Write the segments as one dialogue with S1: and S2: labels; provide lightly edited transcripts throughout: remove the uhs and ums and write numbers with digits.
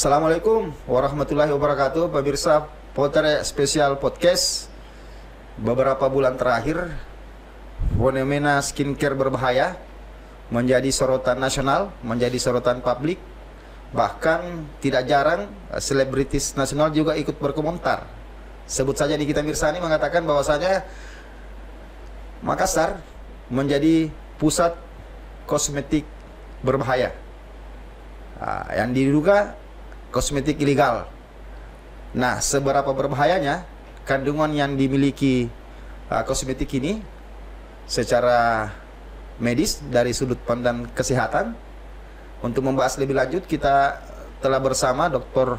S1: Assalamualaikum warahmatullahi wabarakatuh, pemirsa Potere Spesial Podcast. Beberapa bulan terakhir, fenomena skincare berbahaya menjadi sorotan nasional, menjadi sorotan publik. Bahkan tidak jarang selebritis nasional juga ikut berkomentar. Sebut saja di Kita Mirsani mengatakan bahwasanya Makassar menjadi pusat kosmetik berbahaya. Yang diduga kosmetik ilegal. Nah, seberapa berbahayanya kandungan yang dimiliki kosmetik ini secara medis dari sudut pandang kesehatan? Untuk membahas lebih lanjut, kita telah bersama Dr.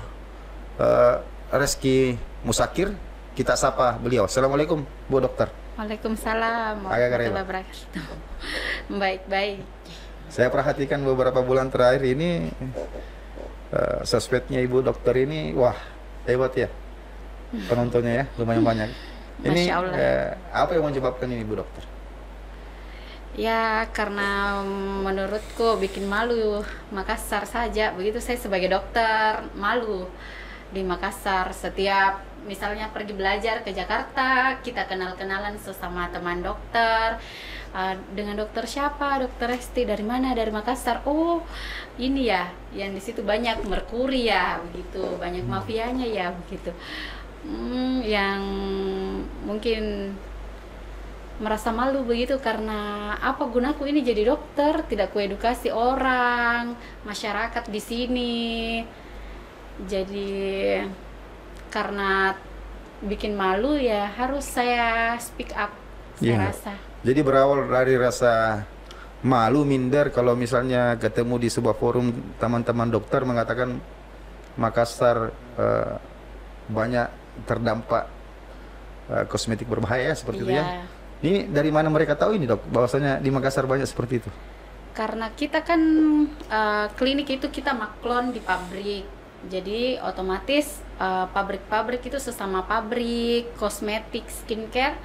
S1: Reski Musakir. Kita sapa beliau. Assalamualaikum, Bu Dokter.
S2: Waalaikumsalam warahmatullahi wabarakatuh. Baik-baik.
S1: Saya perhatikan beberapa bulan terakhir ini sosmednya Ibu Dokter ini, wah, hebat ya penontonnya ya, lumayan banyak. Ini apa yang menyebabkan ini, Bu Dokter?
S2: Ya, karena menurutku bikin malu Makassar saja. Begitu, saya sebagai dokter malu di Makassar. Setiap misalnya pergi belajar ke Jakarta, kita kenal-kenalan sesama teman dokter. Dengan dokter siapa? Dokter Resti dari mana? Dari Makassar. Oh, ini ya, yang di situ banyak merkuri ya, begitu. Banyak mafianya ya, begitu. Yang mungkin merasa malu begitu, karena apa gunaku ini jadi dokter, tidak kuedukasi orang, masyarakat di sini. Jadi karena bikin malu ya harus saya speak up, saya rasa.
S1: Jadi berawal dari rasa malu, minder kalau misalnya ketemu di sebuah forum teman-teman dokter mengatakan Makassar banyak terdampak kosmetik berbahaya seperti itu ya. Ini dari mana mereka tahu ini, Dok, bahwasanya di Makassar banyak seperti itu?
S2: Karena kita kan klinik itu kita maklon di pabrik. Jadi otomatis pabrik-pabrik itu sesama pabrik kosmetik skincare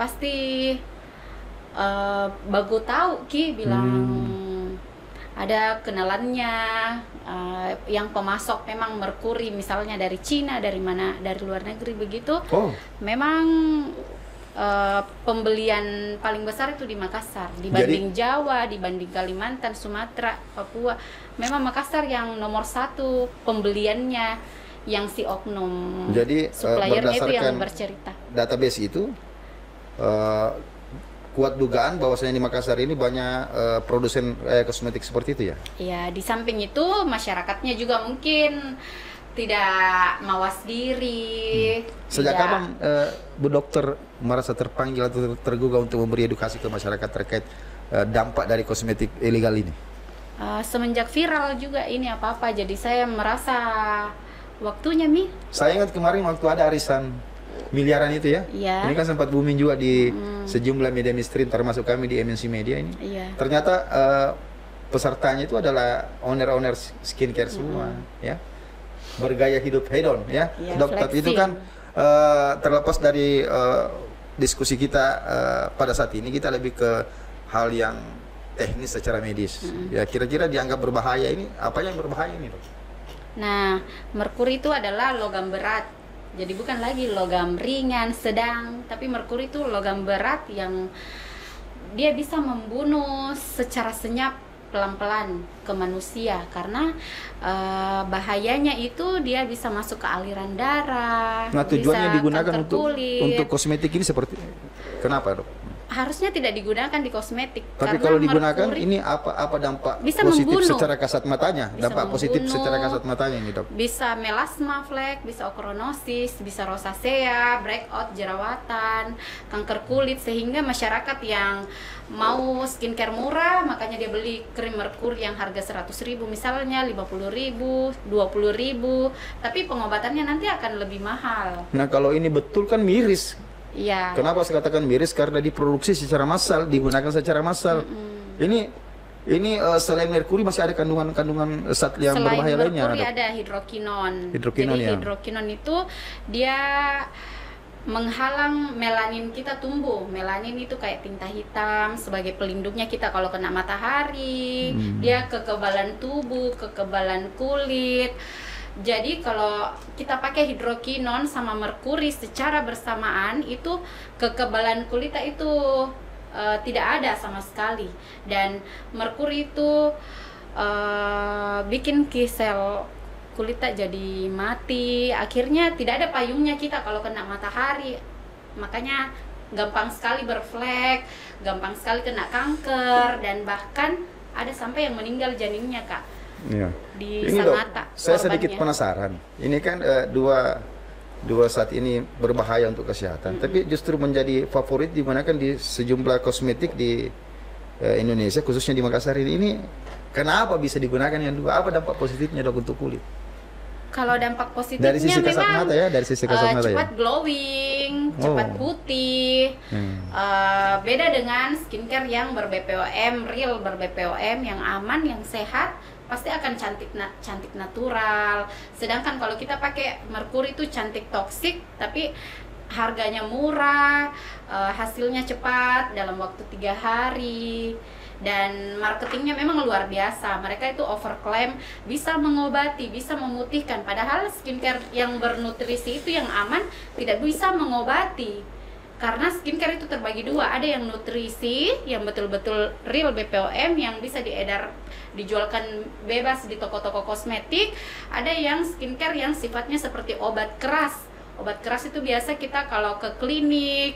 S2: pasti bagus tahu Ki bilang ada kenalannya yang pemasok memang merkuri misalnya dari Cina, dari mana, dari luar negeri begitu. Memang pembelian paling besar itu di Makassar dibanding Jawa, dibanding Kalimantan, Sumatera, Papua. Memang Makassar yang nomor satu pembeliannya, yang si oknum.
S1: Jadi
S2: suppliernya itu yang bercerita.
S1: Database itu kuat dugaan bahwasanya di Makassar ini banyak produsen kosmetik seperti itu ya? Iya,
S2: di samping itu masyarakatnya juga mungkin tidak mawas diri.
S1: Sejak kapan Bu Dokter merasa terpanggil atau tergugah untuk memberi edukasi ke masyarakat terkait dampak dari kosmetik ilegal ini?
S2: Semenjak viral juga ini apa-apa, jadi saya merasa waktunya Mi.
S1: Saya ingat kemarin waktu ada arisan miliaran itu ya. Ini kan sempat booming juga di sejumlah media mainstream termasuk kami di MNC Media ini. Ternyata pesertanya itu adalah owner-owner skincare semua ya. Bergaya hidup hedon ya. Dok, tapi itu kan terlepas dari diskusi kita pada saat ini, kita lebih ke hal yang teknis secara medis. Ya, kira-kira dianggap berbahaya ini, apa yang berbahaya ini, Dok?
S2: Nah, merkuri itu adalah logam berat. Jadi bukan lagi logam ringan, sedang, tapi merkuri itu logam berat yang dia bisa membunuh secara senyap pelan-pelan ke manusia, karena bahayanya itu dia bisa masuk ke aliran darah.
S1: Nah, tujuannya digunakan untuk kosmetik ini seperti kenapa, Dok?
S2: Harusnya tidak digunakan di kosmetik.
S1: Tapi kalau digunakan ini apa dampak
S2: bisa
S1: positif
S2: membunuh
S1: secara kasat matanya? Dampak positif secara kasat matanya ini, Dok?
S2: Bisa melasma flek, bisa okronosis, bisa rosacea, breakout, jerawatan, kanker kulit, sehingga masyarakat yang mau skincare murah makanya dia beli krim merkuri yang harga 100.000 misalnya, 50.000, 20.000, tapi pengobatannya nanti akan lebih mahal.
S1: Nah, kalau ini betul kan miris.
S2: Iya.
S1: Kenapa saya katakan miris? Karena diproduksi secara massal, digunakan secara massal. Ini selain merkuri masih ada kandungan zat yang berbahaya lainnya.
S2: Selain merkuri ada hidrokinon.
S1: Jadi
S2: hidrokinon itu dia menghalang melanin kita tumbuh. Melanin itu kayak tinta hitam sebagai pelindungnya kita kalau kena matahari. Dia kekebalan tubuh, kekebalan kulit. Jadi kalau kita pakai hidrokinon sama merkuri secara bersamaan, itu kekebalan kulit itu tidak ada sama sekali. Dan merkuri itu bikin sel kulit jadi mati. Akhirnya tidak ada payungnya kita kalau kena matahari. Makanya gampang sekali berflek, gampang sekali kena kanker, dan bahkan ada sampai yang meninggal janinnya, Kak.
S1: Iya.
S2: Di
S1: ini
S2: Sangatta.
S1: Saya sedikit penasaran. Ini kan dua saat ini berbahaya untuk kesehatan, tapi justru menjadi favorit digunakan di sejumlah kosmetik di Indonesia, khususnya di Makassar ini. Kenapa bisa digunakan yang dua? Apa dampak positifnya dok untuk kulit?
S2: Kalau dampak positifnya
S1: dari sisi kasat
S2: memang
S1: mata ya, dari sisi kasat mata
S2: cepat glowing, cepat putih. Beda dengan skincare yang ber-BPOM, real ber-BPOM, yang aman, yang sehat, pasti akan cantik natural. Sedangkan kalau kita pakai merkuri itu cantik toksik, tapi harganya murah, hasilnya cepat dalam waktu 3 hari. Dan marketingnya memang luar biasa. Mereka itu overclaim bisa mengobati, bisa memutihkan. Padahal skincare yang bernutrisi itu, yang aman, tidak bisa mengobati. Karena skincare itu terbagi dua. Ada yang nutrisi, yang betul-betul real BPOM, yang bisa dijualkan bebas di toko-toko kosmetik. Ada yang skincare yang sifatnya seperti obat keras. Obat keras itu biasa kita kalau ke klinik,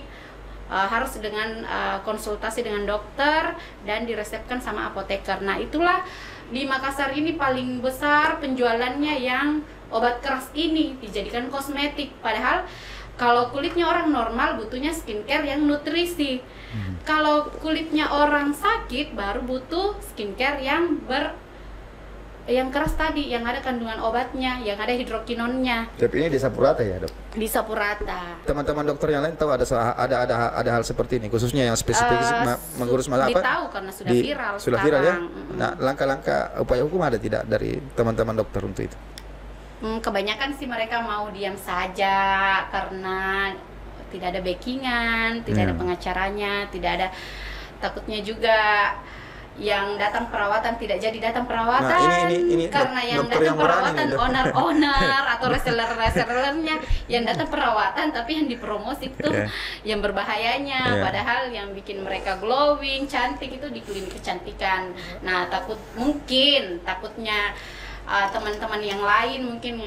S2: harus dengan konsultasi dengan dokter dan diresepkan sama apoteker. Nah, itulah di Makassar ini paling besar penjualannya yang obat keras ini dijadikan kosmetik. Padahal kalau kulitnya orang normal butuhnya skincare yang nutrisi. Kalau kulitnya orang sakit baru butuh skincare yang keras tadi, yang ada kandungan obatnya, yang ada hidrokinonnya.
S1: Tapi ini di Sapurata ya dok?
S2: Di Sapurata.
S1: Teman-teman dokter yang lain tahu ada hal seperti ini, khususnya yang spesifik mengurus masalah apa?
S2: Tahu karena sudah viral.
S1: Sudah viral ya. Nah, langkah-langkah upaya hukum ada tidak dari teman-teman dokter untuk itu?
S2: Kebanyakan sih mereka mau diam saja karena tidak ada backingan, tidak ada pengacaranya, tidak ada, takutnya juga yang datang perawatan tidak jadi datang perawatan.
S1: Nah, ini
S2: karena yang datang perawatan owner atau reseller-resellernya yang datang perawatan, tapi yang dipromosi itu yang berbahayanya. Padahal yang bikin mereka glowing, cantik itu di klinik kecantikan. Nah, takutnya teman-teman yang lain mungkin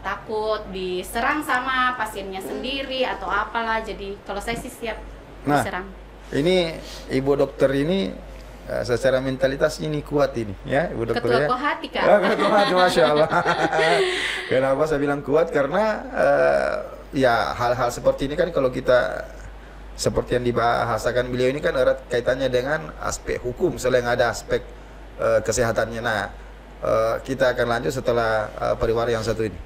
S2: takut diserang sama pasiennya sendiri atau apalah. Jadi kalau saya sih siap diserang.
S1: Ini ibu dokter ini secara mentalitas ini kuat ini ya ibu dokter.
S2: Ketua Kohati Kak.
S1: Ketua Kohati, Masya Allah. Kenapa saya bilang kuat? Karena ya hal-hal seperti ini kan kalau kita seperti yang dibahasakan beliau ini kan erat kaitannya dengan aspek hukum selain ada aspek kesehatannya. Nah, kita akan lanjut setelah pariwara yang satu ini.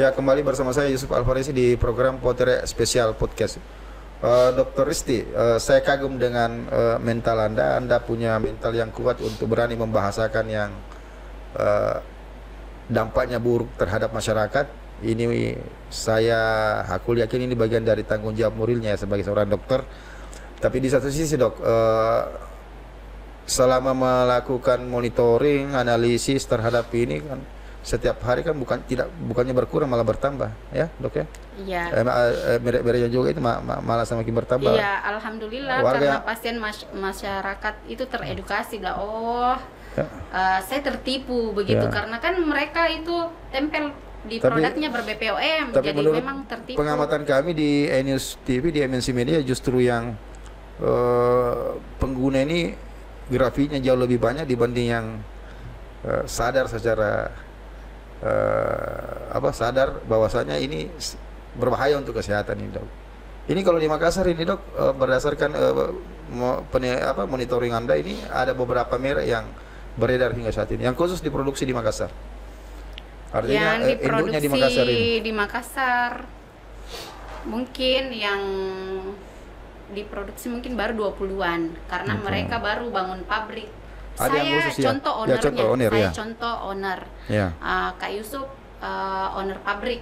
S1: Ya, kembali bersama saya Yusuf Alfarisi di program Potere Spesial Podcast. Dr. Risti, saya kagum dengan mental Anda. Anda punya mental yang kuat untuk berani membahasakan yang dampaknya buruk terhadap masyarakat. Ini aku yakin ini bagian dari tanggung jawab moralnya sebagai seorang dokter. Tapi di satu sisi dok, selama melakukan monitoring, analisis terhadap ini kan setiap hari kan bukannya berkurang malah bertambah ya dok ya.
S2: Iya.
S1: Merek-mereknya juga itu malah semakin bertambah.
S2: Iya, alhamdulillah karena pasien masyarakat itu teredukasi lah. Saya tertipu begitu karena kan mereka itu tempel di produknya ber-BPOM, jadi memang tertipu.
S1: Pengamatan kami di News TV, di MNC Media justru yang pengguna ini grafiknya jauh lebih banyak dibanding yang sadar secara sadar bahwasanya ini berbahaya untuk kesehatan ini dok. Ini kalau di Makassar ini dok, berdasarkan monitoring Anda ini ada beberapa merek yang beredar hingga saat ini yang khusus diproduksi di Makassar. Artinya
S2: yang diproduksi
S1: di Makassar ini.
S2: Di Makassar mungkin yang diproduksi mungkin baru 20-an karena mereka baru bangun pabrik. Saya contoh ownernya, contoh owner. Kak Yusuf owner pabrik.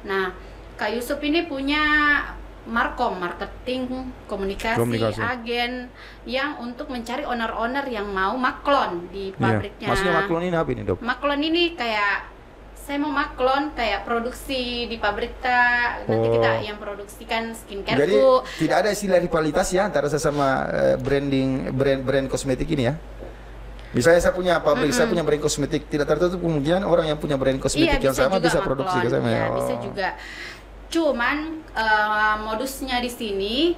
S2: Nah, Kak Yusuf ini punya marketing, komunikasi, agen yang untuk mencari owner-owner yang mau maklon di pabriknya.
S1: Maksudnya maklon ini apa ini, Dok?
S2: Maklon ini kayak saya mau maklon kayak produksi di pabrik nanti kita yang produksikan skincare.
S1: Jadi tidak ada istilah rivalitas ya antara sesama brand kosmetik ini ya. Misalnya saya punya pabrik, saya punya brand kosmetik, tidak tertutup kemungkinan orang yang punya brand kosmetik yang sama bisa produksi ke sana.
S2: Iya, bisa juga. Cuman modusnya di sini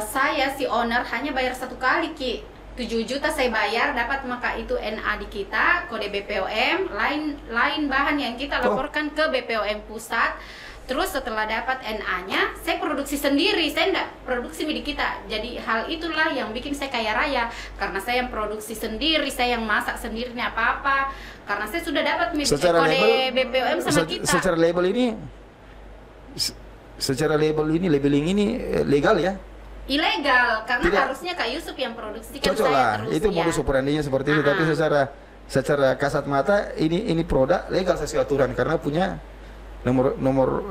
S2: saya si owner hanya bayar 1 kali, Ki. 7 juta saya bayar, dapat maka itu NA di kita, kode BPOM, lain bahan yang kita laporkan ke BPOM pusat. Terus setelah dapat NA-nya, saya produksi sendiri, saya enggak produksi milik kita. Jadi hal itulah yang bikin saya kaya raya, karena saya yang produksi sendiri, saya yang masak sendiri apa-apa. Karena saya sudah dapat kode BPOM sama kita.
S1: Secara labeling ini legal ya?
S2: Ilegal, karena harusnya Kak Yusuf yang produksi kan
S1: cocok
S2: saya
S1: lah,
S2: terus
S1: itu modus operandinya seperti itu. Tapi secara kasat mata ini produk legal sesuai aturan karena punya nomor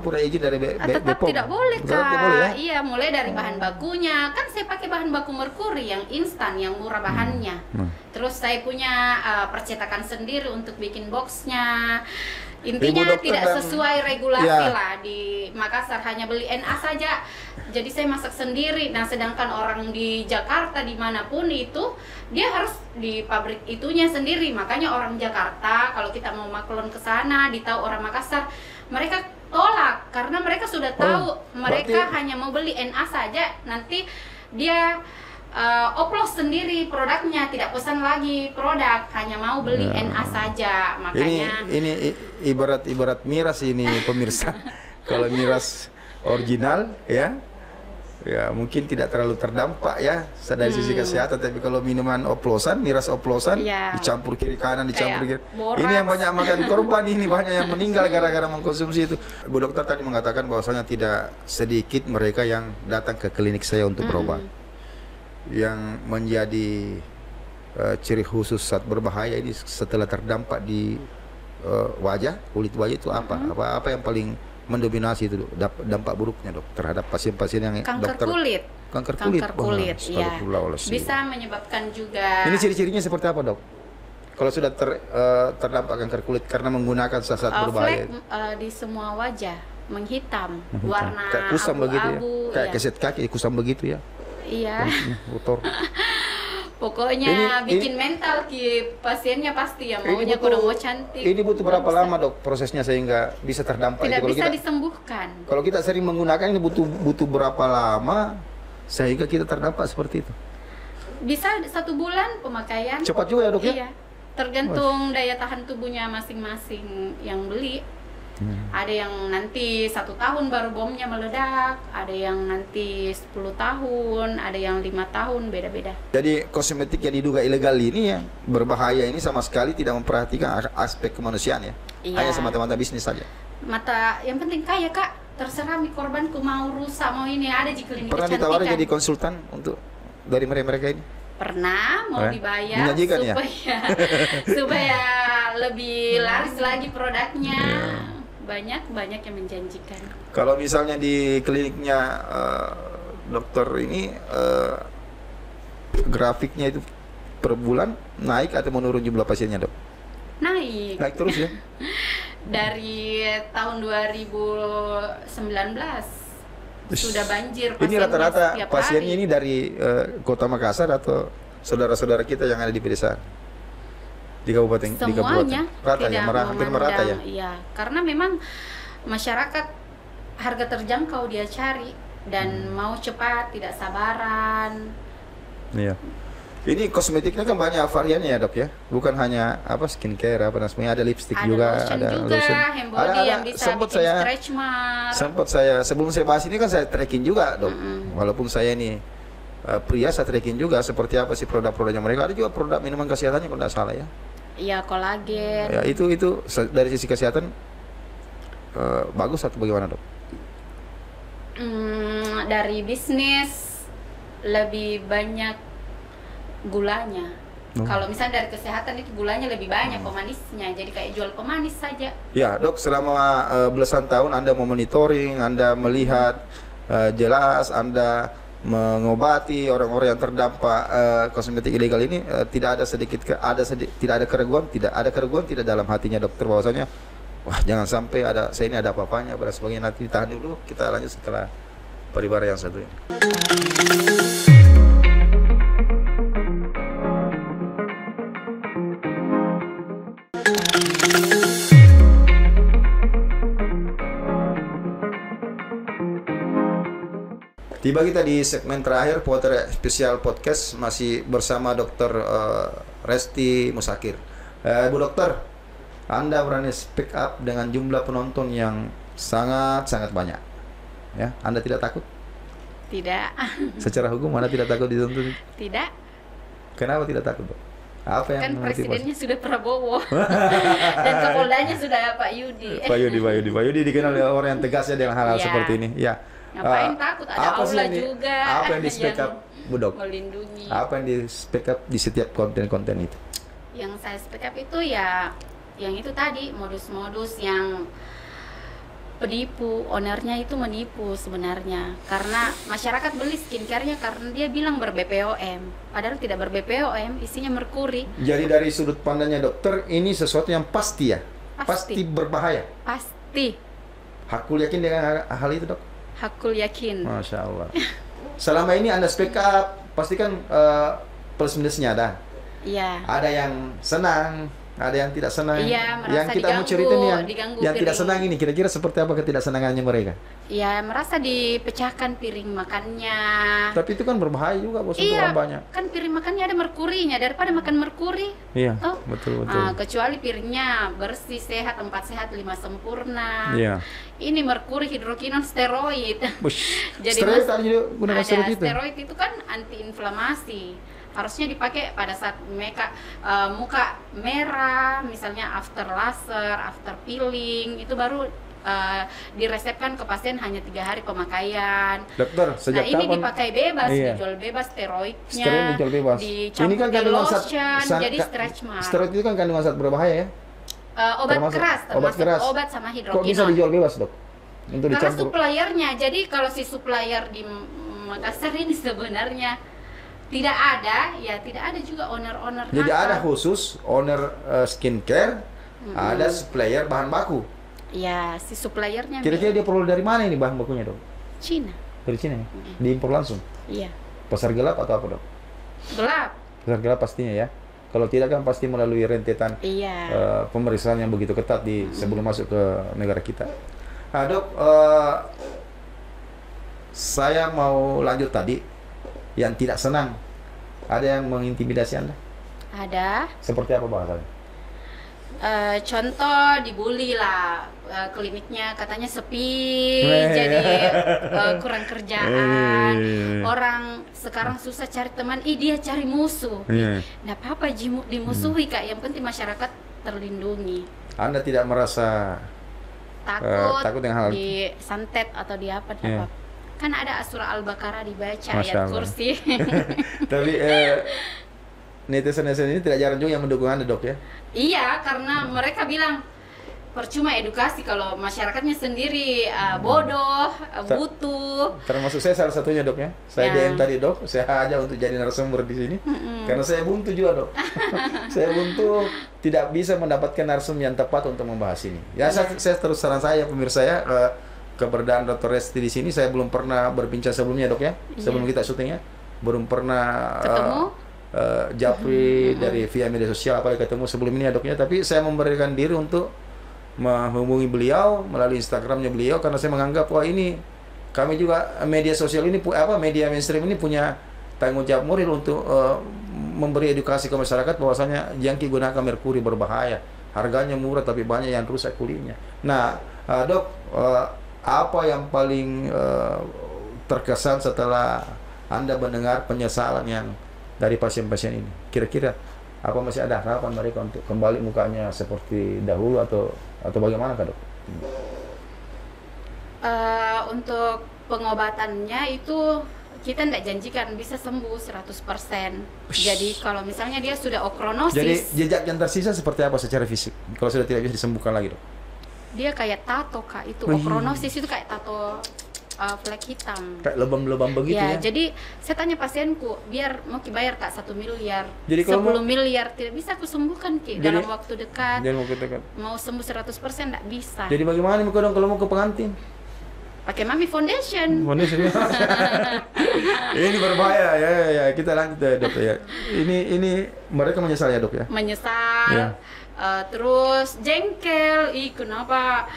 S1: punya izin dari
S2: tetap
S1: BPOM.
S2: Tidak boleh, Kak.
S1: Boleh, ya?
S2: Iya, mulai dari bahan bakunya. Kan saya pakai bahan baku merkuri yang instan, yang murah bahannya. Terus saya punya percetakan sendiri untuk bikin boxnya. Intinya tidak sesuai regulasi lah di Makassar, hanya beli NA saja. Jadi saya masak sendiri. Nah, sedangkan orang di Jakarta dimanapun itu dia harus di pabrik itunya sendiri. Makanya orang Jakarta kalau kita mau maklon ke sana, ditahu orang Makassar, mereka tolak karena mereka sudah tahu mereka hanya mau beli NA saja. Nanti dia oplos sendiri produknya, tidak pesan lagi produk, hanya mau beli NA saja. Makanya
S1: ini ibarat miras ini pemirsa. Kalau miras original ya mungkin tidak terlalu terdampak ya dari sisi kesehatan, tapi kalau minuman oplosan, miras oplosan dicampur kiri kanan, dicampur kiri, ini yang banyak makan korban, ini banyak yang meninggal gara-gara mengkonsumsi itu. Bu dokter tadi mengatakan bahwasanya tidak sedikit mereka yang datang ke klinik saya untuk berobat. Yang menjadi ciri khusus saat berbahaya ini setelah terdampak di kulit wajah itu apa yang paling mendominasi itu dampak buruknya, Dok, terhadap pasien-pasien yang
S2: kanker kulit.
S1: Kanker kulit
S2: ya. Bisa menyebabkan juga.
S1: Ini ciri-cirinya seperti apa, Dok? Kalau sudah terdampak kanker kulit karena menggunakan saat berbahaya.
S2: Di semua wajah menghitam. Warna
S1: kayak kusam begitu ya. Kayak keset kaki kusam begitu ya.
S2: Iya.
S1: Kotor.
S2: Pokoknya bikin mental pasiennya pasti ya maunya kalau mau cantik.
S1: Ini butuh berapa lama, Dok, prosesnya sehingga bisa terdampak?
S2: Tidak bisa disembuhkan.
S1: Kalau kita sering menggunakan ini butuh berapa lama sehingga kita terdampak seperti itu?
S2: Bisa 1 bulan pemakaian.
S1: Cepat juga ya, Dok ya?
S2: Iya. Tergantung daya tahan tubuhnya masing-masing yang beli. Ada yang nanti 1 tahun baru bomnya meledak, ada yang nanti 10 tahun, ada yang 5 tahun, beda-beda.
S1: Jadi kosmetik yang diduga ilegal ini ya berbahaya ini sama sekali tidak memperhatikan aspek kemanusiaan ya. Hanya semata-mata bisnis saja.
S2: Yang penting kaya, Kak. Terserah korbanku mau rusak mau ini, ada di klinik kecantikan.
S1: Pernah ditawarin jadi konsultan untuk dari mereka ini?
S2: Pernah, mau dibayar supaya lebih laris lagi produknya. Banyak yang menjanjikan.
S1: Kalau misalnya di kliniknya dokter ini grafiknya itu per bulan naik atau menurun jumlah pasiennya, Dok? Naik terus ya?
S2: Dari tahun 2019 sudah banjir.
S1: Ini rata-rata pasiennya ini dari Kota Makassar atau saudara-saudara kita yang ada di pedesaan? Di kabupaten,
S2: semuanya
S1: rata ya, hampir merata ya.
S2: Iya, karena memang masyarakat harga terjangkau dia cari dan mau cepat, tidak sabaran.
S1: Iya. Ini kosmetiknya kan banyak variannya ya, Dok ya. Bukan hanya skincare semuanya, ada lipstick juga, ada lotion.
S2: Handbody yang bisa bikin stretch mark.
S1: Sempat saya sebelum saya bahas ini kan saya tracking juga, Dok. Walaupun saya ini pria, saya tracking juga seperti apa sih produk-produknya mereka. Ada juga produk minuman kesehatannya kalau tidak salah ya.
S2: Iya, kolagen.
S1: Ya, itu dari sisi kesehatan bagus atau bagaimana, Dok?
S2: Dari bisnis lebih banyak gulanya. Kalau misalnya dari kesehatan itu gulanya lebih banyak pemanisnya, jadi kayak jual pemanis saja.
S1: Ya dok, selama belasan tahun Anda memonitoring, Anda melihat jelas, Anda mengobati orang-orang yang terdampak kosmetik ilegal ini, tidak ada tidak ada keraguan, tidak dalam hatinya dokter bahwasanya wah jangan sampai saya ini ada apa-apanya pada sebagainya. Nanti ditahan dulu, kita lanjut setelah pariwara yang satu ini. Tiba kita di segmen terakhir Potter Special Podcast, masih bersama Dr. Resti Musakir. Bu Dokter, Anda berani speak up dengan jumlah penonton yang sangat banyak, ya? Anda tidak takut?
S2: Tidak.
S1: Secara hukum Anda tidak takut dituntut?
S2: Tidak.
S1: Kenapa tidak takut, Dok? Apa yang
S2: kan presidennya sudah Prabowo dan Kapoldanya sudah Pak Yudi.
S1: Pak Yudi dikenal orang yang tegas ya dengan hal-hal seperti ini. Ya.
S2: Ngapain takut? Ada aula juga.
S1: Apa yang di speak up, Bu Dok?
S2: Melindungi.
S1: Apa yang di speak up di setiap konten-konten itu?
S2: Yang saya speak up itu ya, yang itu tadi modus-modus yang penipu, ownernya itu menipu sebenarnya. Karena masyarakat beli skincare-nya karena dia bilang ber-BPOM, padahal tidak ber-BPOM, isinya merkuri.
S1: Jadi dari sudut pandangnya dokter, ini sesuatu yang pasti ya? Pasti berbahaya?
S2: Pasti.
S1: Hakul yakin dengan hal itu, Dok?
S2: Hakul yakin.
S1: Masya Allah. Selama ini Anda speak up, pasti kan plus minusnya ada.
S2: Iya.
S1: Ada yang senang, ada yang tidak senang.
S2: Iya, merasa
S1: yang kita mau cerita nih yang tidak senang ini, kira-kira seperti apa ketidaksenangannya mereka?
S2: Iya, merasa dipecahkan piring makannya.
S1: Tapi itu kan berbahaya juga bos untuk orang banyak.
S2: Kan piring makannya ada merkurinya, daripada makan merkuri.
S1: Iya, betul.
S2: Kecuali piringnya bersih, sehat, 4 sehat, 5 sempurna.
S1: Iya.
S2: Ini merkuri, hidrokinon, steroid.
S1: Jadi steroid gunakan steroid itu?
S2: Steroid itu kan antiinflamasi. Harusnya dipakai pada saat muka merah, misalnya after laser, after peeling, itu baru diresepkan ke pasien hanya 3 hari pemakaian.
S1: Dokter, sejak kapan?
S2: Ini dipakai bebas, dijual bebas steroidnya.
S1: Steroid dijual bebas.
S2: Ini kan kandungan lotion, jadi stretch mark.
S1: Steroid itu kan kandungan zat berbahaya ya?
S2: Obat keras, termasuk obat sama hidrokinon.
S1: Kok bisa dijual bebas, Dok? Untuk
S2: karena
S1: dicampur.
S2: suppliernya, jadi kalau si supplier di Makassar ini sebenarnya tidak ada juga owner-owner.
S1: Jadi ada khusus owner skincare, ada supplier bahan baku.
S2: Ya, si suppliernya.
S1: Kira-kira dia perlu dari mana ini bahan bakunya, Dok?
S2: Cina.
S1: Dari Cina ya? Diimpor langsung?
S2: Iya.
S1: Pasar gelap atau apa, Dok?
S2: Gelap.
S1: Pasar gelap pastinya ya. Kalau tidak kan pasti melalui rentetan pemeriksaan yang begitu ketat sebelum masuk ke negara kita. Nah, Dok, saya mau lanjut tadi yang tidak senang. Ada yang mengintimidasi Anda?
S2: Ada.
S1: Seperti apa bahasanya?
S2: Contoh dibully lah, kliniknya katanya sepi, jadi kurang kerjaan, orang sekarang susah cari teman, dia cari musuh. Nggak apa-apa dimusuhi Kak, yang penting masyarakat terlindungi.
S1: Anda tidak merasa takut dengan hal
S2: disantet atau di apa? Kan ada surah Al-Baqarah dibaca, ayat kursi.
S1: Tapi netizen ini tidak jarang juga yang mendukung Anda, Dok ya?
S2: Iya, karena mereka bilang percuma edukasi kalau masyarakatnya sendiri bodoh, butuh.
S1: Termasuk saya salah satunya, Dok ya. Saya DM tadi, Dok, saya aja untuk jadi narasumber di sini. Karena saya buntu juga, Dok. Saya buntu tidak bisa mendapatkan narasumber yang tepat untuk membahas ini. Ya, saya terus saran saya pemirsa ya, keberadaan Dr. Resti di sini saya belum pernah berbincang sebelumnya, Dok ya. Sebelum kita syuting ya, belum pernah
S2: ketemu.
S1: Japri dari via media sosial apalagi ketemu sebelum ini ya, Dok ya. Tapi saya memberikan diri untuk menghubungi beliau melalui Instagramnya beliau karena saya menganggap wah ini kami juga media sosial ini media mainstream ini punya tanggung jawab moral untuk memberi edukasi ke masyarakat bahwasanya jangan gunakan merkuri berbahaya, harganya murah tapi banyak yang rusak kulitnya. Nah, Dok, apa yang paling terkesan setelah Anda mendengar penyesalan yang dari pasien-pasien ini? Kira-kira apa masih ada harapan mereka untuk kembali mukanya seperti dahulu atau bagaimana, Kak, Dok?
S2: Untuk pengobatannya itu kita tidak janjikan bisa sembuh 100%. Jadi kalau misalnya dia sudah okronosis.
S1: Jadi jejak yang tersisa seperti apa secara fisik? Kalau sudah tidak bisa disembuhkan lagi, Dok?
S2: Dia kayak tato, Kak. Itu okronosis itu kayak tato flek hitam.
S1: Kayak lebam-lebam begitu ya?
S2: Jadi saya tanya pasienku, biar mau bayar Kak 1 miliar,
S1: jadi
S2: 10 miliar tidak bisa aku sembuhkan Ki dalam waktu dekat. Mau sembuh 100% tidak bisa.
S1: Jadi bagaimana nih dong kalau mau ke pengantin?
S2: Pakai Mami Foundation.
S1: Ini berbahaya ya. Kita lanjut ya, Dok ya. Ini mereka menyesal ya, Dok ya?
S2: Menyesal. Ya. Terus jengkel, kenapa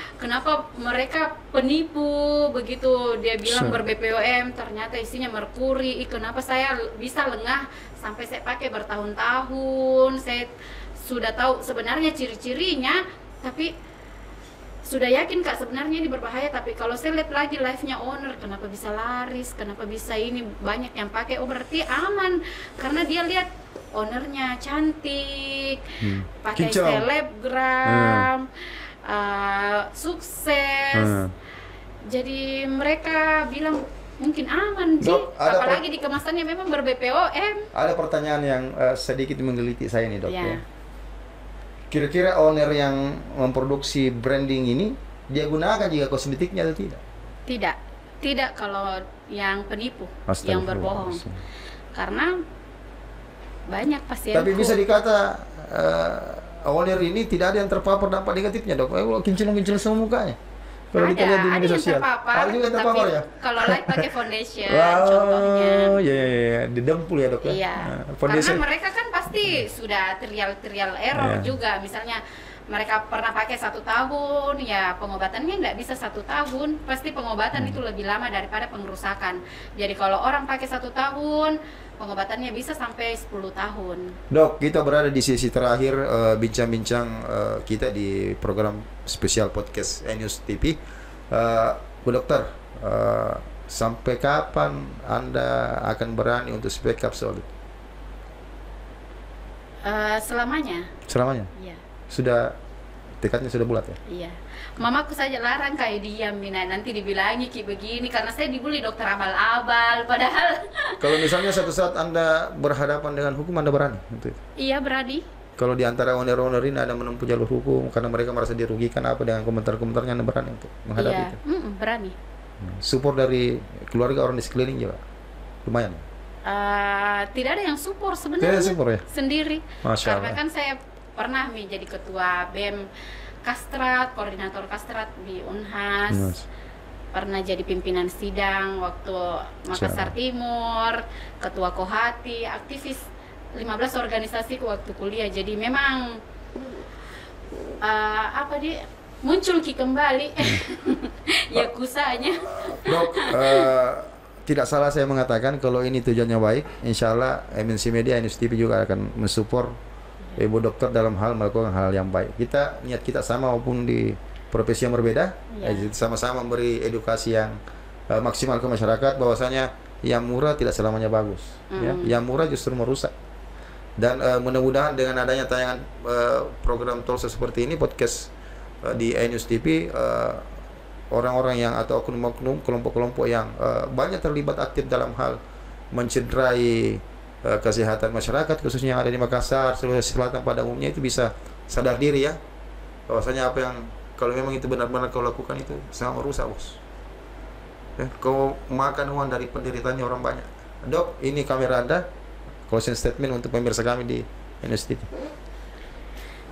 S2: mereka penipu begitu, dia bilang ber-BPOM ternyata isinya merkuri, kenapa saya bisa lengah sampai saya pakai bertahun-tahun. Saya sudah tahu sebenarnya ciri-cirinya, tapi sudah yakin Kak sebenarnya ini berbahaya. Tapi kalau saya lihat lagi live-nya owner, kenapa bisa laris, kenapa bisa ini banyak yang pakai, berarti aman karena dia lihat ownernya cantik, pakai selebgram, sukses. Jadi mereka bilang mungkin aman sih, apalagi di kemasannya memang ber-BPOM.
S1: Ada pertanyaan yang sedikit menggelitik saya nih, Dok ya. Kira-kira owner yang memproduksi branding ini dia gunakan juga kosmetiknya atau tidak?
S2: Tidak kalau yang penipu, yang berbohong. Karena banyak pasien.
S1: Tapi bisa dikata owner ini tidak ada yang terpapar dampak negatifnya, Dok. Kinclong-kinclong semua mukanya. Kalau kita lihat di media sosial. Ada juga yang terpapar ya?
S2: Kalau live pakai foundation contohnya.
S1: Iya, didempul ya, Dok ya.
S2: Iya. Karena mereka kan pasti sudah trial error juga. Misalnya mereka pernah pakai 1 tahun, ya pengobatannya nggak bisa 1 tahun. Pasti pengobatan itu lebih lama daripada pengerusakan. Jadi kalau orang pakai 1 tahun, pengobatannya bisa sampai 10 tahun.
S1: Dok, kita berada di sesi terakhir bincang-bincang kita di program spesial podcast ENews TV. Bu Dokter, sampai kapan Anda akan berani untuk speak up soal itu?
S2: Selamanya.
S1: Selamanya?
S2: Iya.
S1: Sudah, tekadnya sudah bulat ya?
S2: Iya. Mamaku saja larang kayak diam, Mina. Nanti dibilangi Ki begini, karena saya dibully dokter abal-abal. Padahal
S1: kalau misalnya satu saat Anda berhadapan dengan hukum, Anda berani untuk itu?
S2: Iya, berani.
S1: Kalau di antara owner-owner ini ada menempuh jalur hukum karena mereka merasa dirugikan apa dengan komentar-komentarnya, Anda berani untuk menghadapi itu?
S2: Berani.
S1: Support dari keluarga, orang di sekeliling juga lumayan?
S2: Tidak ada yang support sebenarnya.
S1: Tidak support ya?
S2: Sendiri.
S1: Masya
S2: Karena kan saya pernah jadi ketua BEM Kastrat, koordinator Kastrat di Unhas. Pernah jadi pimpinan sidang waktu Makassar Timur, ketua Kohati, aktivis 15 organisasi waktu kuliah. Jadi memang muncul kembali ya kusanya.
S1: Dok, tidak salah saya mengatakan kalau ini tujuannya baik, insya Allah MNC Media, ENews TV juga akan mensupport Ibu Dokter dalam hal melakukan hal yang baik. Niat kita sama walaupun di profesi yang berbeda, sama-sama memberi edukasi yang maksimal ke masyarakat bahwasanya yang murah tidak selamanya bagus, ya. Yang murah justru merusak. Dan mudah-mudahan dengan adanya tayangan program talkshow seperti ini, podcast di ENews TV, orang-orang yang atau oknum-oknum, kelompok-kelompok yang banyak terlibat aktif dalam hal mencederai kesehatan masyarakat, khususnya yang ada di Makassar, Sulawesi Selatan pada umumnya, itu bisa sadar diri ya, bahwasanya apa yang kalau memang itu benar-benar kau lakukan itu sangat merusak, bos. Ya, kau makan uang dari penderitanya orang banyak. Dok, ini kamera Anda, closing statement untuk pemirsa kami di ENews TV.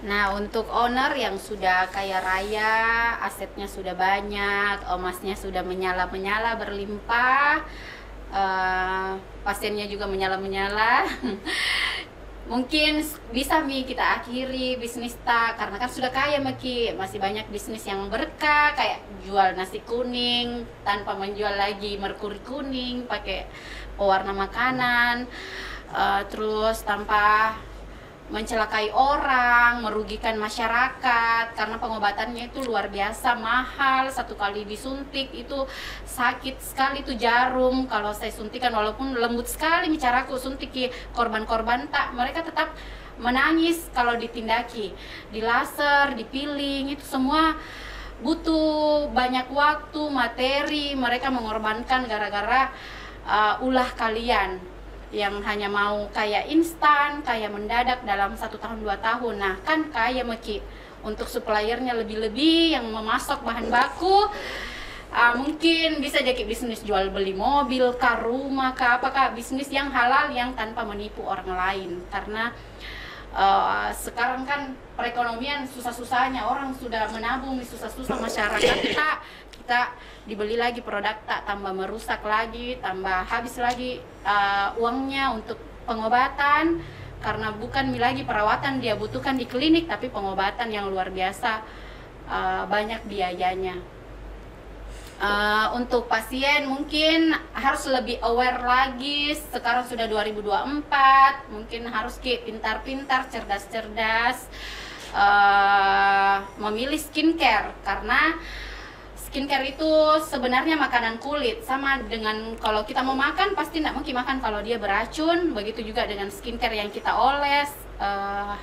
S2: Nah, untuk owner yang sudah kaya raya, asetnya sudah banyak, emasnya sudah menyala-menyala berlimpah, pasiennya juga menyala-menyala, mungkin bisa kita akhiri bisnis karena kan sudah kaya masih banyak bisnis yang berkah, kayak jual nasi kuning tanpa menjual lagi merkuri kuning, pakai pewarna makanan, terus tanpa mencelakai orang, merugikan masyarakat, karena pengobatannya itu luar biasa mahal. 1 kali disuntik itu sakit sekali, itu jarum. Kalau saya suntikan, walaupun lembut sekali bicaraku, suntik korban-korban mereka tetap menangis kalau ditindaki, di laser, di peeling, itu semua butuh banyak waktu, materi, mereka mengorbankan gara-gara ulah kalian yang hanya mau kayak instan, kayak mendadak dalam 1 tahun 2 tahun. Nah kan kayak meki untuk suppliernya lebih-lebih yang memasok bahan baku, mungkin bisa jadi bisnis jual beli mobil, kah, rumah, kah, apakah bisnis yang halal yang tanpa menipu orang lain. Karena sekarang kan perekonomian susah-susahnya, orang sudah menabung di susah-susah, masyarakat kita dibeli lagi produk tak, tambah merusak lagi, tambah habis lagi uangnya untuk pengobatan, karena bukan lagi perawatan dia butuhkan di klinik, tapi pengobatan yang luar biasa banyak biayanya. Untuk pasien mungkin harus lebih aware lagi. Sekarang sudah 2024, mungkin harus pintar-pintar, cerdas-cerdas memilih skincare, karena skincare itu sebenarnya makanan kulit. Sama dengan kalau kita mau makan, pasti tidak mungkin makan kalau dia beracun. Begitu juga dengan skincare yang kita oles,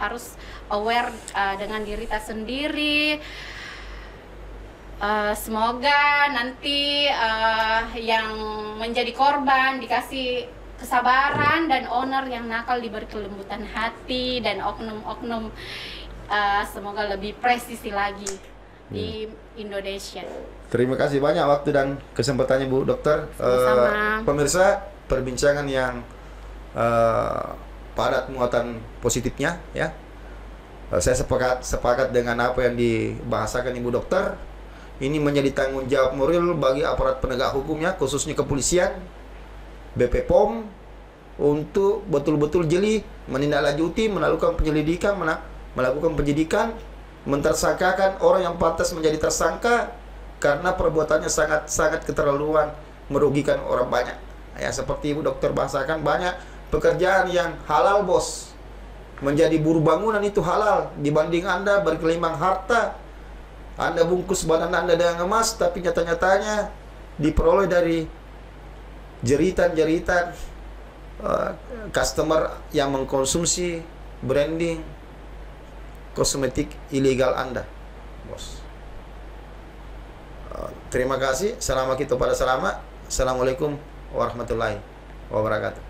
S2: harus aware dengan diri kita sendiri. Semoga nanti yang menjadi korban dikasih kesabaran, dan owner yang nakal diberi kelembutan hati, dan oknum-oknum semoga lebih presisi lagi di Indonesia.
S1: Terima kasih banyak waktu dan kesempatannya Bu Dokter. Pemirsa, perbincangan yang padat muatan positifnya ya. Saya sepakat dengan apa yang dibahasakan Ibu Dokter. Ini menjadi tanggung jawab moral bagi aparat penegak hukumnya, khususnya kepolisian, BP POM, untuk betul-betul jeli menindaklanjuti, melakukan penyelidikan, melakukan penyidikan, mentersangkakan orang yang pantas menjadi tersangka karena perbuatannya sangat keterlaluan, merugikan orang banyak. Ya, seperti Ibu Dokter bahasakan, banyak pekerjaan yang halal, bos. Menjadi buruh bangunan itu halal dibanding Anda berkelimang harta. Anda bungkus badan Anda dengan emas, tapi nyata-nyatanya diperoleh dari jeritan-jeritan customer yang mengkonsumsi branding kosmetik ilegal Anda, bos. Terima kasih. Selama kita pada selama. Assalamualaikum warahmatullahi wabarakatuh.